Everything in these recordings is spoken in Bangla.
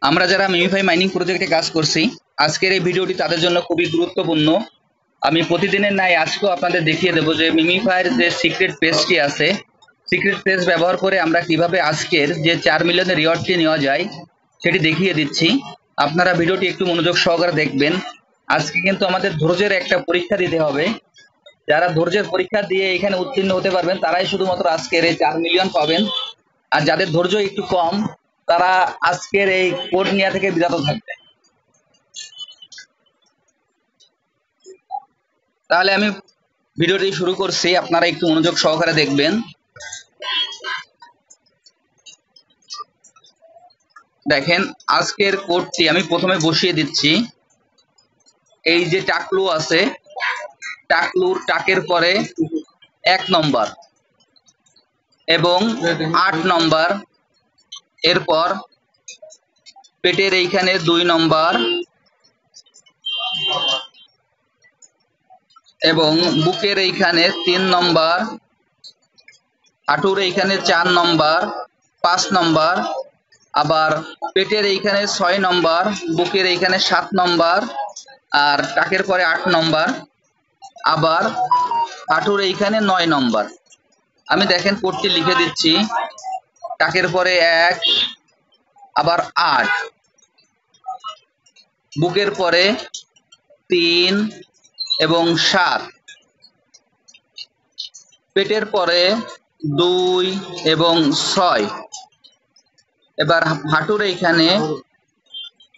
আমরা যারা মিমিফাই মাইনিং প্রজেক্টে কাজ করছি, আজকের এই ভিডিওটি তাদের জন্য খুবই গুরুত্বপূর্ণ। আমি প্রতিদিনের ন্যায় আজকেও আপনাদের দেখিয়ে দেবো যে মিমিফাইয়ের যে সিক্রেট পেজটি আছে, সিক্রেট পেজ ব্যবহার করে আমরা কিভাবে আজকের যে 4 মিলিয়নের রিওয়ার্ডটি নেওয়া যায় সেটি দেখিয়ে দিচ্ছি। আপনারা ভিডিওটি একটু মনোযোগ সহকারে দেখবেন। আজকে কিন্তু আমাদের ধৈর্যের একটা পরীক্ষা দিতে হবে। যারা ধৈর্যের পরীক্ষা দিয়ে এখানে উত্তীর্ণ হতে পারবেন তারাই শুধুমাত্র আজকের এই 4 মিলিয়ন পাবেন। আর যাদের ধৈর্য একটু কম তারা আজকের এই কোড নেওয়া থেকে বিরত থাকবে। তাহলে আমি ভিডিওটি শুরু করছি, আপনারা একটু মনোযোগ সহকারে দেখবেন। দেখেন, আজকের কোডটি আমি প্রথমে বসিয়ে দিচ্ছি। এই যে টাকলু আছে, টাকলুর টাকের পরে 1 নম্বর এবং 8 নম্বর, এরপর পেটের এইখানে 2 নম্বর এবং বুকের এইখানে 3 নম্বর, হাঁটুর এইখানে 4 নম্বর, 5 নম্বর, আবার পেটের এইখানে 6 নম্বর, বুকের এইখানে 7 নম্বর, আর টাকের পরে 8 নম্বর, আবার হাঁটুর এইখানে 9 নম্বর। আমি দেখেন কোডটি লিখে দিচ্ছি। টাকের পরে 1, আবার 8, বুকের পরে 3 এবং 7, পেটের পরে 2 এবং 6, এবার হাঁটুর এইখানে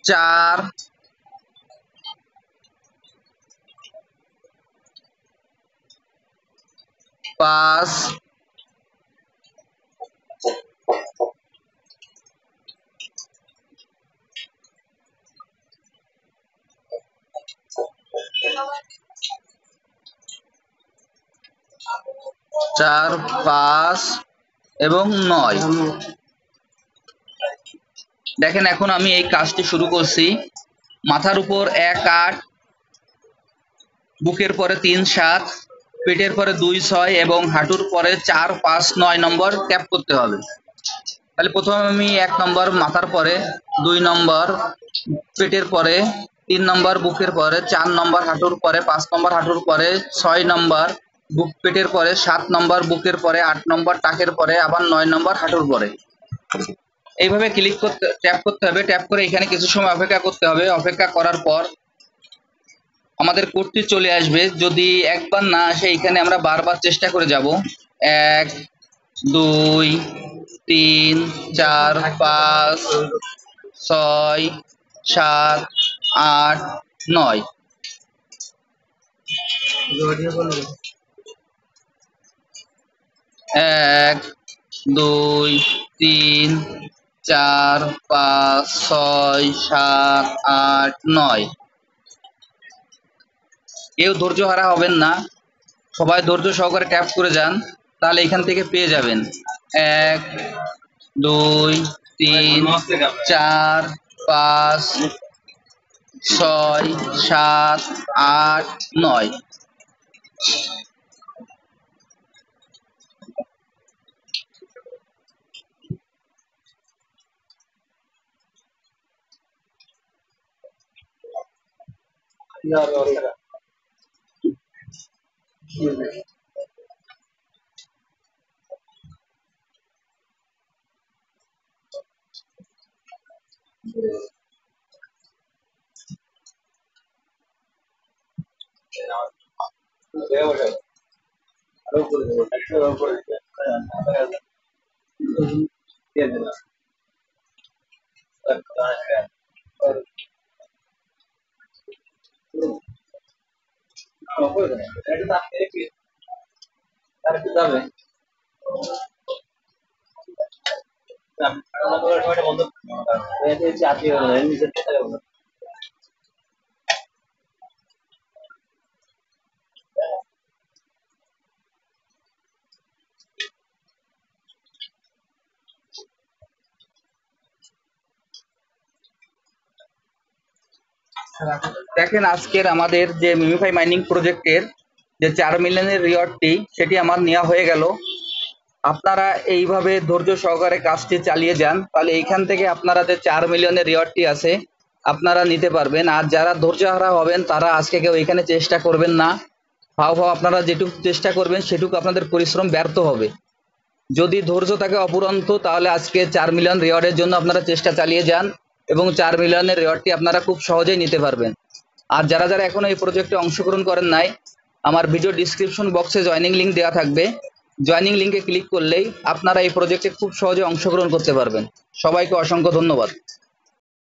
4, 5, 4, 5 এবং 9। দেখেন, এখন আমি এই কাজটি শুরু করছি। মাথার উপর 1, 8, বুকের পরে 3, 7, পেটের পরে 2, 6 এবং হাঁটুর পরে 4, 5, 9 নম্বর ট্যাপ করতে হবে। তাহলে প্রথমে আমি 1 নম্বর মাথার পরে, 2 নম্বর পেটের পরে, 3 নম্বর বুকের পরে, 4 নম্বর হাঁটুর পরে, 5 নম্বর হাঁটুর পরে, 6 নম্বর বুক পেটের পরে, 7 নম্বর বুকের পরে, 8 নম্বর টাকের পরে, আবার 9 নম্বর হাঁটুর পরে। এইভাবে ক্লিক করতে, ট্যাপ করতে হবে। ট্যাপ করে এখানে কিছু সময় অপেক্ষা করতে হবে। অপেক্ষা করার পর আমাদের কোডটি চলে আসবে। যদি একবার না আসে, এখানে আমরা বারবার চেষ্টা করে যাব। 1, 2, 3, 4, 5, 6, 7, 8, 9। 1, 2, 3, 4, 5, 6, 7, 8, 9। কেউ ধৈর্য হারা হবেন না, সবাই ধৈর্য সহকারে ট্যাপ করে যান, তাহলে এখান থেকে পেয়ে যাবেন। 1, 2, 3, 4, 5, 6, 7, 8, 9। দেখেন, আজকের আমাদের যে মিমিফাই মাইনিং প্রজেক্টের যে 4 মিলিয়নের রিওয়ার্ডটি, সেটি আমার নেওয়া হয়ে গেল। আপনারা এইভাবে ধৈর্য সহকারে কাজটি চালিয়ে যান, তাহলে এইখান থেকে আপনারা যে 4 মিলিয়নের রিওয়ার্ডটি আছে আপনারা নিতে পারবেন। আর যারা ধৈর্যহারা হবেন তারা আজকে কেউ এখানে চেষ্টা করবেন না। হাও আপনারা যেটুকু চেষ্টা করবেন সেটুকু আপনাদের পরিশ্রম ব্যর্থ হবে। যদি ধৈর্য থাকে অপুরন্ত তাহলে আজকে 4 মিলিয়ন রিওয়ার্ডের জন্য আপনারা চেষ্টা চালিয়ে যান এবং 4 মিলিয়নের রিওয়ার্ডটি আপনারা খুব সহজেই নিতে পারবেন। আর যারা যারা এখনো এই প্রজেক্টে অংশগ্রহণ করেন নাই, আমার ভিডিও ডিসক্রিপশন বক্সে জয়েনিং লিংক দেওয়া থাকবে। জয়েনিং লিংকে ক্লিক করলেই আপনারা এই প্রজেক্টে খুব সহজে অংশগ্রহণ করতে পারবেন। সবাইকে অসংখ্য ধন্যবাদ।